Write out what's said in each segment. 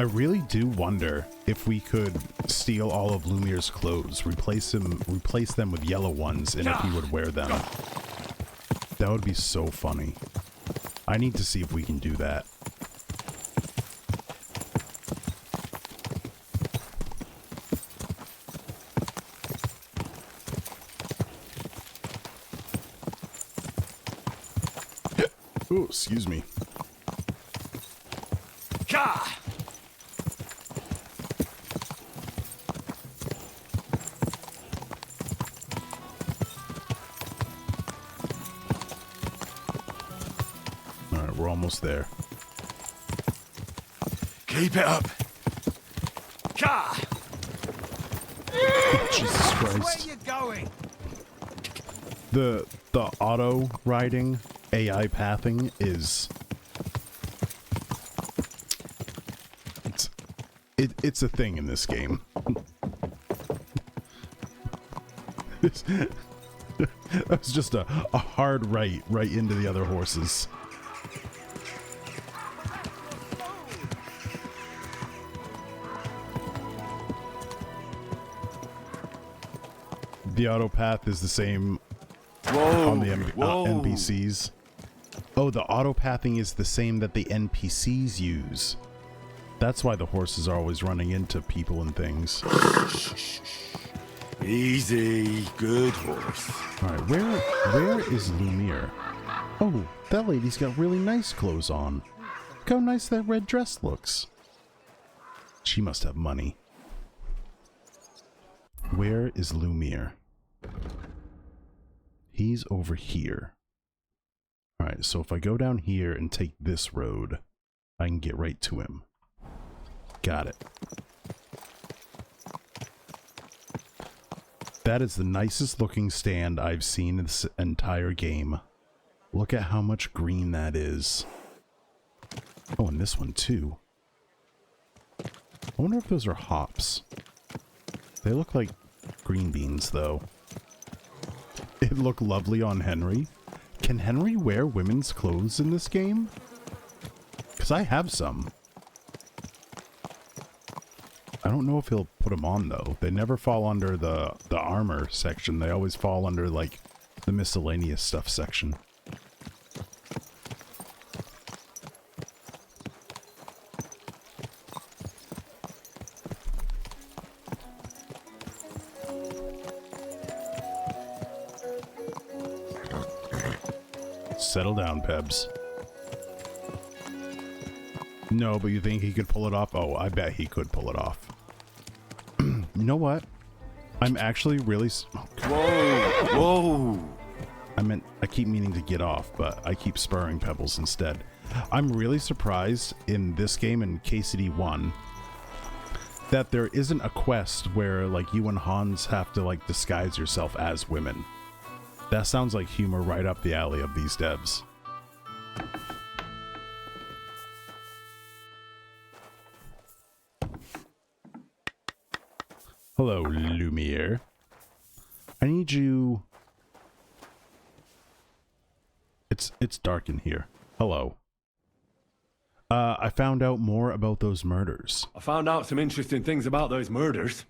I really do wonder if we could steal all of Lumiere's clothes, replace them with yellow ones, and if he would wear them. That would be so funny. I need to see if we can do that. Oh, excuse me. Alright, we're almost there. Keep it up. Jesus Christ. Where you going? The auto riding AI pathing is it's a thing in this game. That was just a hard right into the other horses. The auto path is the same on the NPCs. Oh, the auto pathing is the same that the NPCs use. That's why the horses are always running into people and things. Easy, good horse. Alright, where is Lumiere? Oh, that lady's got really nice clothes on. Look how nice that red dress looks. She must have money. Where is Lumiere? He's over here. Alright, so if I go down here and take this road, I can get right to him. Got it. That is the nicest looking stand I've seen in this entire game. Look at how much green that is. Oh, and this one too. I wonder if those are hops. They look like green beans though. It looked lovely on Henry. Can Henry wear women's clothes in this game? Because I have some. I don't know if he'll put them on though. They never fall under the armor section. They always fall under like the miscellaneous stuff section. Settle down, Pebs. No, but you think he could pull it off? Oh, I bet he could pull it off. You know what? I'm actually really... Oh, Whoa! I keep meaning to get off, but I keep spurring Pebbles instead. I'm really surprised in this game, in KCD 1, that there isn't a quest where, like, you and Hans have to, like, disguise yourself as women. That sounds like humor right up the alley of these devs. Hello, Lumiere. I need you... It's dark in here. Hello. I found out more about those murders. I found out some interesting things about those murders.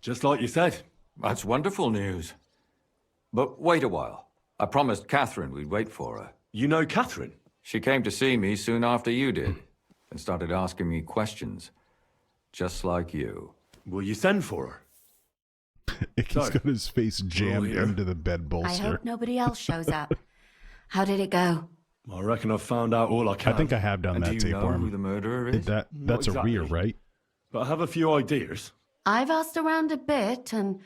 Just like you said. That's wonderful news. But wait a while. I promised Catherine we'd wait for her. You know Catherine? She came to see me soon after you did, and started asking me questions. Just like you. Will you send for her? He's got his face jammed into the bed bolster. I hope nobody else shows up. How did it go? I reckon I've found out all I can. I think I have done And that do you know tapeworm. who the murderer is? That's exactly. a rear, right? But I have a few ideas. I've asked around a bit, and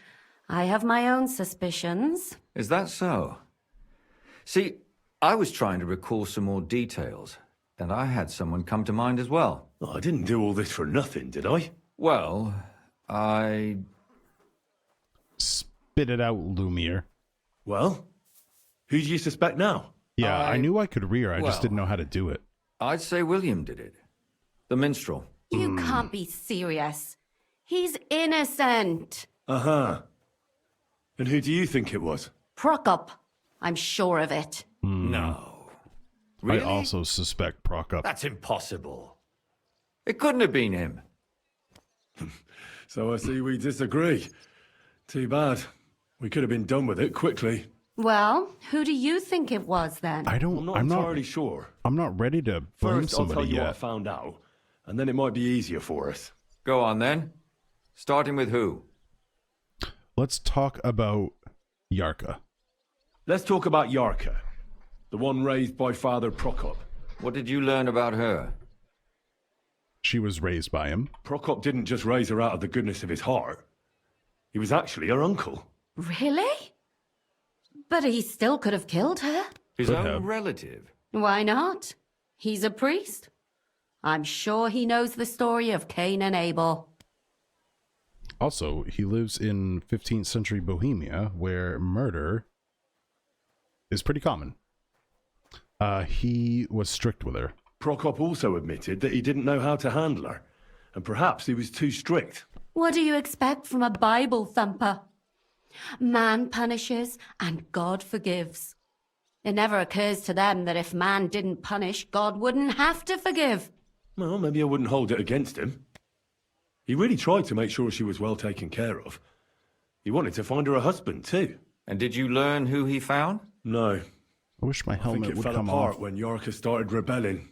I have my own suspicions. Is that so? See, I was trying to recall some more details, and I had someone come to mind as well. Oh, I didn't do all this for nothing, did I? Well, I... Spit it out, Lumiere. Well, who do you suspect now? Yeah, I knew I could rear. I just well- didn't know how to do it. I'd say William did it. The minstrel. You can't be serious. He's innocent. Uh-huh. And who do you think it was? Prokop. I'm sure of it. No. Really? I also suspect Prokop. That's impossible. It couldn't have been him. So I see we disagree. Too bad. We could have been done with it quickly. Well, who do you think it was then? I'm not entirely sure. I'm not ready to blame First, I'll tell somebody you what I yet. found out, and then it might be easier for us. Go on then. Starting with who? Let's talk about Yarka. Let's talk about Yarka, the one raised by Father Prokop. What did you learn about her? She was raised by him. Prokop didn't just raise her out of the goodness of his heart. He was actually her uncle. Really? But he still could have killed her. His Could own have. relative. Why not? He's a priest. I'm sure he knows the story of Cain and Abel. Also, he lives in 15th century Bohemia, where murder is pretty common. He was strict with her. Prokop also admitted that he didn't know how to handle her, and perhaps he was too strict. What do you expect from a Bible thumper? Man punishes and God forgives. It never occurs to them that if man didn't punish, God wouldn't have to forgive. Well, maybe I wouldn't hold it against him. He really tried to make sure she was well taken care of. He wanted to find her a husband, too. And did you learn who he found? No, I wish my I think helmet it would fell come apart off. when Yarka started rebelling.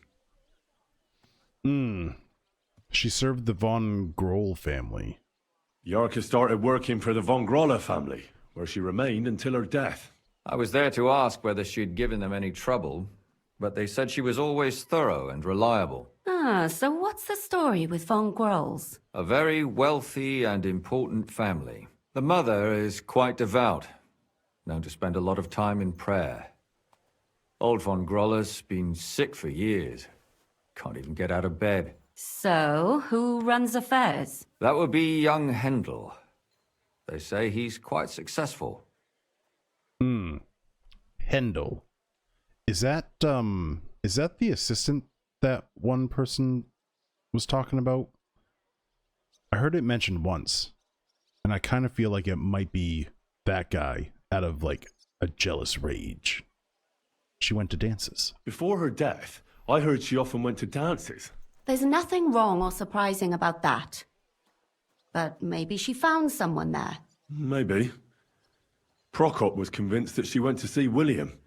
She served the von Grohl family. Yarka started working for the von Groller family, where she remained until her death. I was there to ask whether she'd given them any trouble, but they said she was always thorough and reliable. Ah, so what's the story with von Grohl's? A very wealthy and important family. The mother is quite devout, known to spend a lot of time in prayer. Old von Groller's been sick for years. Can't even get out of bed. So, who runs affairs? That would be young Hendel. They say he's quite successful. Hendel. Is that the assistant that one person was talking about? I heard it mentioned once, and I kind of feel like it might be that guy out of like a jealous rage. She went to dances. Before her death, I heard she often went to dances. There's nothing wrong or surprising about that. But maybe she found someone there. Maybe. Prokop was convinced that she went to see William.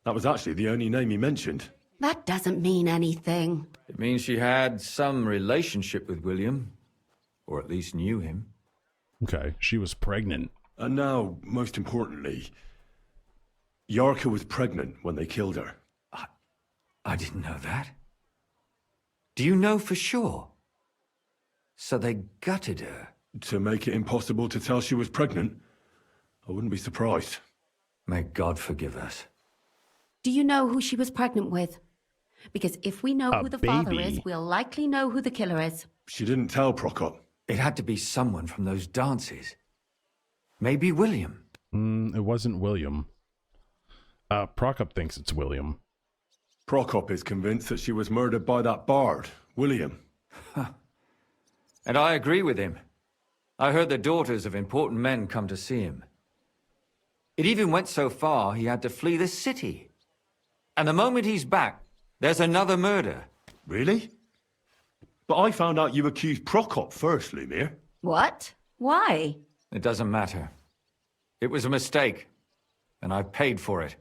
That was actually the only name he mentioned. That doesn't mean anything. It means she had some relationship with William, or at least knew him. Okay, she was pregnant. And now, most importantly, Yarka was pregnant when they killed her. I didn't know that. Do you know for sure? So they gutted her. To make it impossible to tell she was pregnant, I wouldn't be surprised. May God forgive us. Do you know who she was pregnant with? Because if we know A who the father baby. is, we'll likely know who the killer is. She didn't tell Prokop. It had to be someone from those dances. Maybe William. It wasn't William. Prokop thinks it's William. Prokop is convinced that she was murdered by that bard, William. And I agree with him. I heard the daughters of important men come to see him. It even went so far he had to flee the city. And the moment he's back, there's another murder. Really? But I found out you accused Prokop first, Lumir. What? Why? It doesn't matter. It was a mistake, and I paid for it.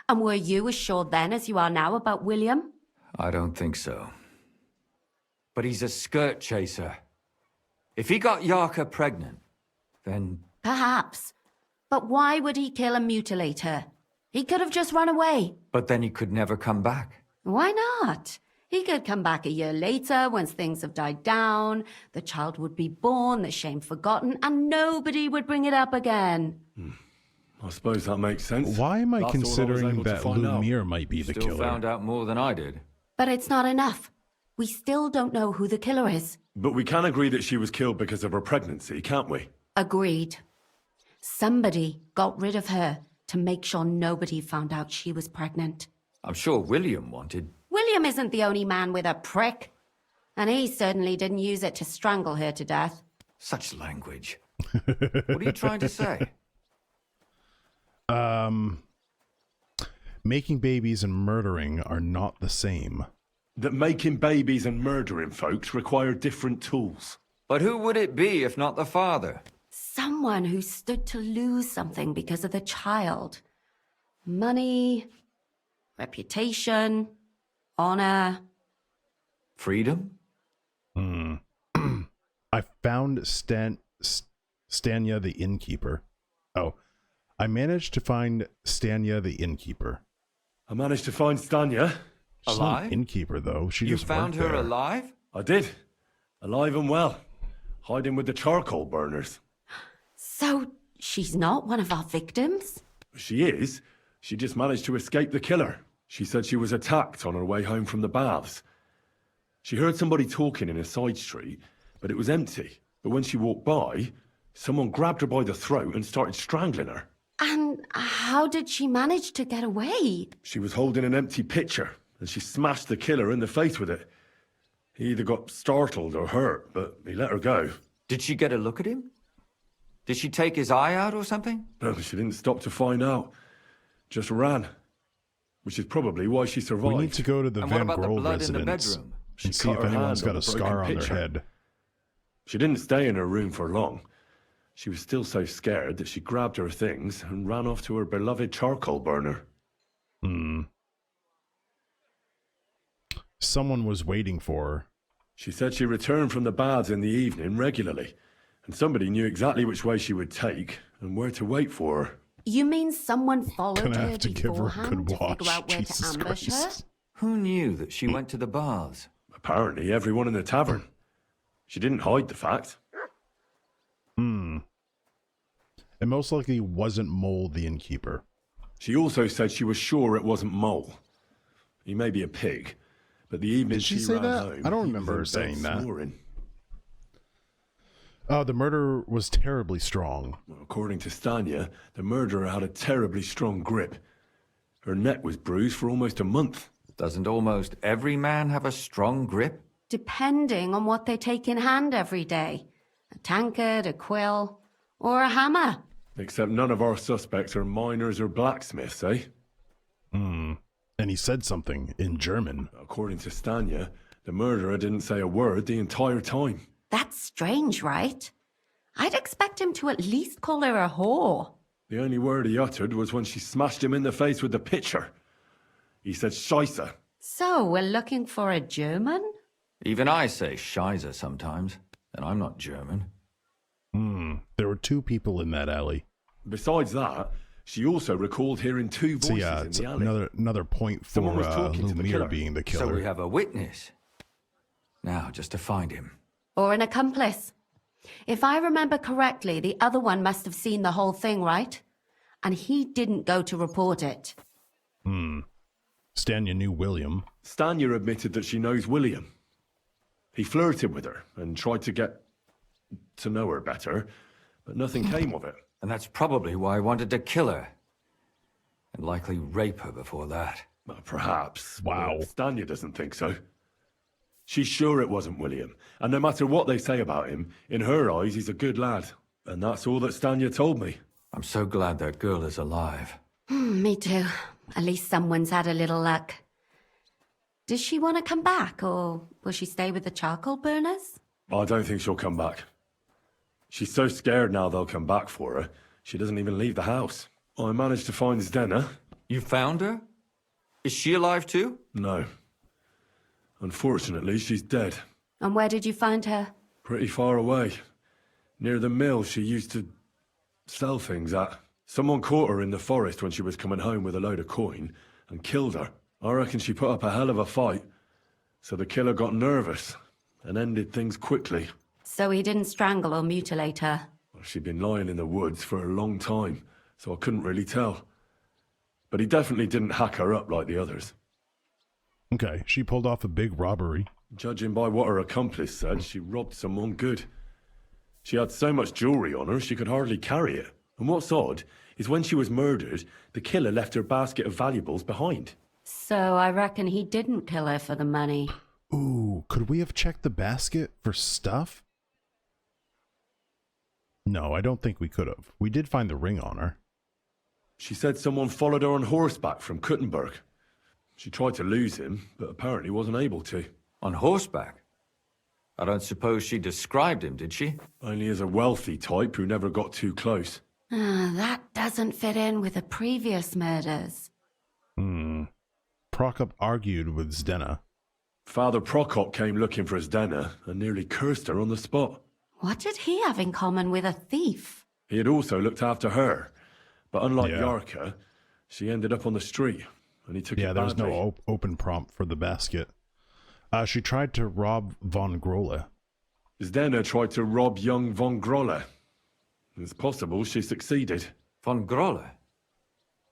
And were you as sure then as you are now about William? I don't think so. But he's a skirt chaser. If he got Yarka pregnant, then... Perhaps. But why would he kill and mutilate her? He could have just run away. But then he could never come back. Why not? He could come back a year later once things have died down, the child would be born, the shame forgotten, and nobody would bring it up again. I suppose that makes sense. Why am I That's all was considering able to that find out. Lumir might be the Still killer? found out more than I did. But it's not enough. We still don't know who the killer is. But we can agree that she was killed because of her pregnancy, can't we? Agreed. Somebody got rid of her to make sure nobody found out she was pregnant. I'm sure William wanted... William isn't the only man with a prick. And he certainly didn't use it to strangle her to death. Such language. What are you trying to say? Making babies and murdering are not the same. That making babies and murdering folks require different tools. But who would it be if not the father? Someone who stood to lose something because of the child. Money, reputation, honor. Freedom? I found Stanya the innkeeper. Oh, I managed to find Stanya the innkeeper. I managed to find Stanya. She's not Alive? an innkeeper, though. She You just found worked her there. alive? I did. Alive and well. Hiding with the charcoal burners. So she's not one of our victims? She is. She just managed to escape the killer. She said she was attacked on her way home from the baths. She heard somebody talking in a side street, but it was empty. But when she walked by, someone grabbed her by the throat and started strangling her. And how did she manage to get away? She was holding an empty pitcher, and she smashed the killer in the face with it. He either got startled or hurt, but he let her go. Did she get a look at him? Did she take his eye out or something? No, she didn't stop to find out. Just ran. Which is probably why she survived. We need to go to the And what Van about the Grove blood in the residence bedroom? and see cut if her anyone's hand got on a the broken scar on their pitcher. head. She didn't stay in her room for long. She was still so scared that she grabbed her things and ran off to her beloved charcoal burner. Someone was waiting for her. She said she returned from the baths in the evening regularly, and somebody knew exactly which way she would take and where to wait for her. You mean someone followed Gonna her have to give her a beforehand good to watch. figure out where Jesus to ambush Christ. her? Who knew that she went to the baths? Apparently, everyone in the tavern. She didn't hide the fact. It most likely wasn't Mole the innkeeper. She also said she was sure it wasn't Mole. He may be a pig, but the evening Did she say ran that? home, I don't he remember was her in bed saying that. snoring. Oh, the murder was terribly strong. According to Stanya, the murderer had a terribly strong grip. Her neck was bruised for almost a month. Doesn't almost every man have a strong grip? Depending on what they take in hand every day. A tankard, a quill, or a hammer. Except none of our suspects are miners or blacksmiths, eh? And he said something in German. According to Stanya, the murderer didn't say a word the entire time. That's strange, right? I'd expect him to at least call her a whore. The only word he uttered was when she smashed him in the face with the pitcher. He said Scheisse. So, we're looking for a German? Even I say Scheiße sometimes, and I'm not German. There were two people in that alley. Besides that, she also recalled hearing two voices So yeah, in it's the alley. another point for Someone was talking to the Lumir killer. being the So killer. we have a witness. Now, just to find him. Or an accomplice? If I remember correctly, the other one must have seen the whole thing, right? And he didn't go to report it. Stanya knew William. Stanya admitted that she knows William. He flirted with her and tried to get to know her better, but nothing came of it. And that's probably why I wanted to kill her. And likely rape her before that. Well, perhaps. Wow. But Stanya doesn't think so. She's sure it wasn't William, and no matter what they say about him, in her eyes he's a good lad. And that's all that Stanya told me. I'm so glad that girl is alive. Me too. At least someone's had a little luck. Does she want to come back, or will she stay with the charcoal burners? I don't think she'll come back. She's so scared now they'll come back for her, she doesn't even leave the house. I managed to find Zdena. You found her? Is she alive too? No. Unfortunately, she's dead. And where did you find her? Pretty far away. Near the mill she used to sell things at. Someone caught her in the forest when she was coming home with a load of coin and killed her. I reckon she put up a hell of a fight. So the killer got nervous and ended things quickly. So he didn't strangle or mutilate her. She'd been lying in the woods for a long time, so I couldn't really tell. But he definitely didn't hack her up like the others. Okay, she pulled off a big robbery. Judging by what her accomplice said, she robbed someone good. She had so much jewellery on her, she could hardly carry it. And what's odd is when she was murdered, the killer left her basket of valuables behind. So I reckon he didn't kill her for the money. Ooh, could we have checked the basket for stuff? No, I don't think we could have. We did find the ring on her. She said someone followed her on horseback from Kuttenberg. She tried to lose him, but apparently wasn't able to. On horseback? I don't suppose she described him, did she? Only as a wealthy type who never got too close. That doesn't fit in with the previous murders. Prokop argued with Zdena. Father Prokop came looking for Zdena and nearly cursed her on the spot. What did he have in common with a thief? He had also looked after her, but unlike Yeah. Yarka, she ended up on the street, and he took it Yeah, there was badly. no open prompt for the basket. She tried to rob von Grolle. Zdena tried to rob young von Grolle. It's possible she succeeded. Von Grolle?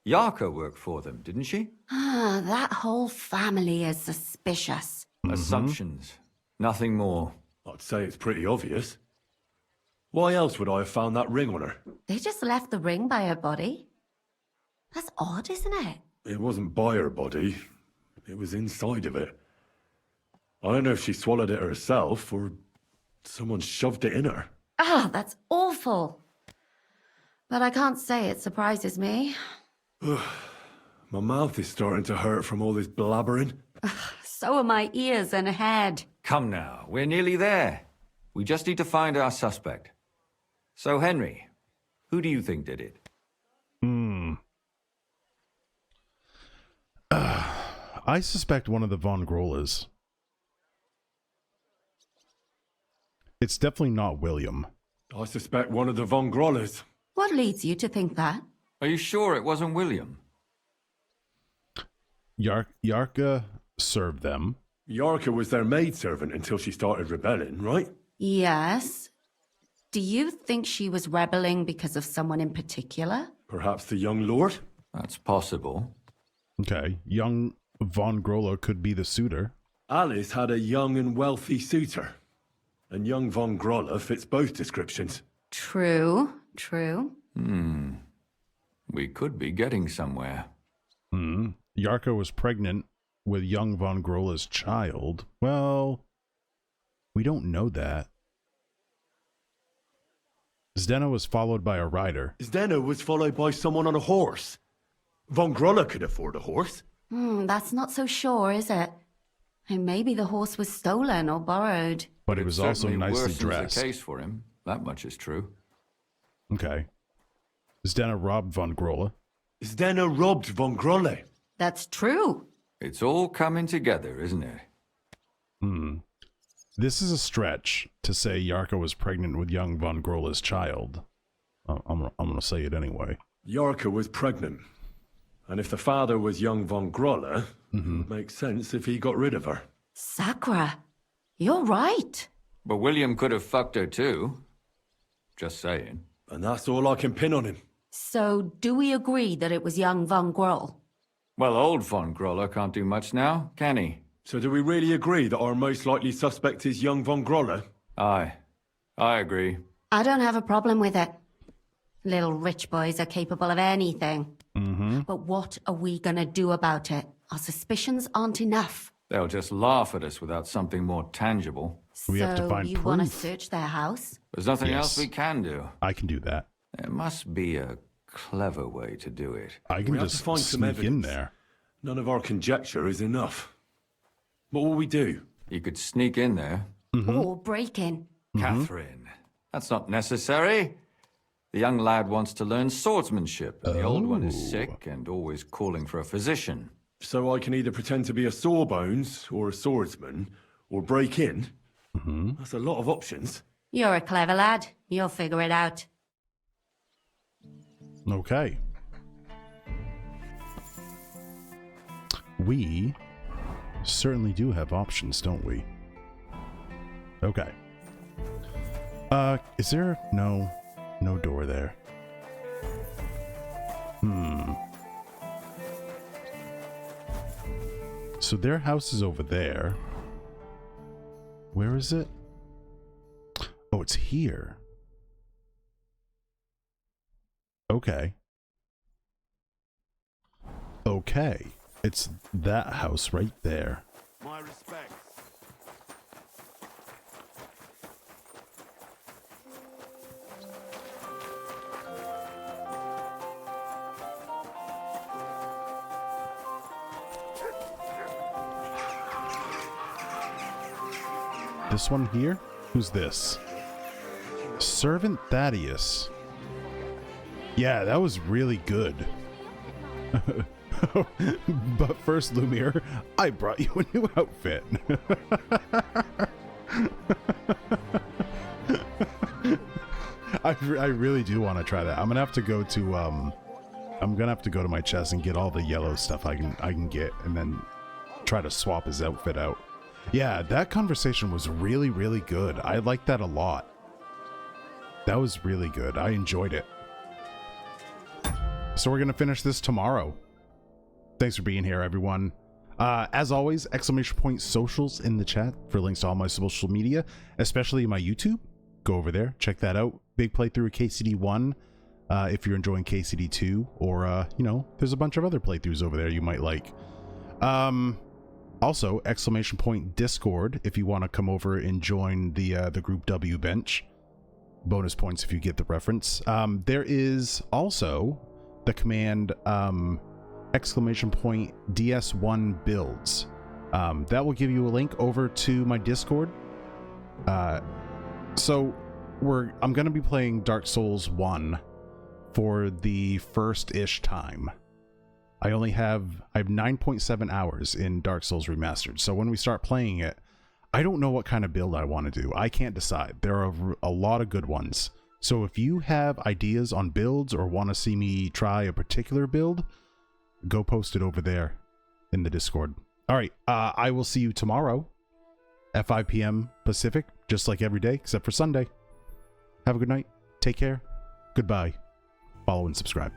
Yarka worked for them, didn't she? That whole family is suspicious. Assumptions. Nothing more. I'd say it's pretty obvious. Why else would I have found that ring on her? They just left the ring by her body. That's odd, isn't it? It wasn't by her body. It was inside of it. I don't know if she swallowed it herself or someone shoved it in her. That's awful. But I can't say it surprises me. My mouth is starting to hurt from all this blabbering. So are my ears and head. Come now, we're nearly there. We just need to find our suspect. So, Henry, who do you think did it? I suspect one of the von Grolles. It's definitely not William. I suspect one of the von Grolles. What leads you to think that? Are you sure it wasn't William? Yarka served them. Yarka was their maidservant until she started rebelling, right? Yes. Do you think she was rebelling because of someone in particular? Perhaps the young lord? That's possible. Okay, young von Grolle could be the suitor. Alice had a young and wealthy suitor. And young von Grolle fits both descriptions. True. We could be getting somewhere. Yarka was pregnant with young von Grolle's child. Well, we don't know that. Zdena was followed by a rider. Zdena was followed by someone on a horse. Von Grolle could afford a horse. That's not so sure, is it? And maybe the horse was stolen or borrowed. But it was also Certainly nicely worsens dressed. the case for him. That much is true. Okay. Zdena robbed von Grolle. Zdena robbed von Grolle. That's true. It's all coming together, isn't it? This is a stretch to say Yarka was pregnant with young von Grolle's child. I'm going to say it anyway. Yarka was pregnant. And if the father was young von Grolle, it would make sense if he got rid of her. Sakura, you're right. But William could have fucked her too. Just saying. And that's all I can pin on him. So, do we agree that it was young Von Groll? Well, old von Grolle can't do much now, can he? So do we really agree that our most likely suspect is young von Grolle? Aye. I agree. I don't have a problem with it. Little rich boys are capable of anything. But what are we gonna do about it? Our suspicions aren't enough. They'll just laugh at us without something more tangible. We have to So find you want to proof. search their house? There's nothing Yes. else we can do. I can do that. There must be a clever way to do it. I can We have just to find some sneak in evidence. there. None of our conjecture is enough. What will we do? You could sneak in there. Or break in? Catherine. That's not necessary. The young lad wants to learn swordsmanship, and the old one is sick and always calling for a physician. So I can either pretend to be a sawbones or a swordsman, or break in? That's a lot of options. You're a clever lad. You'll figure it out. Okay. We certainly do have options, don't we? Okay. Is there no door there? So their house is over there. Where is it? Oh, it's here. Okay. Okay. It's that house right there. My respects. This one here? Who's this? Servant Thaddeus. Yeah, that was really good. But first, Lumiere, I brought you a new outfit. I really do want to try that. I'm gonna have to go to my chest and get all the yellow stuff I can get, and then try to swap his outfit out. Yeah, that conversation was really, really good. I liked that a lot. That was really good. I enjoyed it. So we're gonna finish this tomorrow. Thanks for being here, everyone. As always, ! socials in the chat for links to all my social media, especially my YouTube. Go over there, check that out. Big playthrough of KCD1 if you're enjoying KCD2, or you know, there's a bunch of other playthroughs over there you might like. Also, Discord if you want to come over and join the Group W bench. Bonus points if you get the reference. There is also the command !DS1 builds. That will give you a link over to my Discord. So I'm going to be playing Dark Souls 1 for the first-ish time. I have 9.7 hours in Dark Souls Remastered. So when we start playing it, I don't know what kind of build I want to do. I can't decide. There are a lot of good ones. So if you have ideas on builds or want to see me try a particular build, go post it over there in the Discord. All right, I will see you tomorrow at 5 p.m. Pacific, just like every day, except for Sunday. Have a good night. Take care. Goodbye. Follow and subscribe.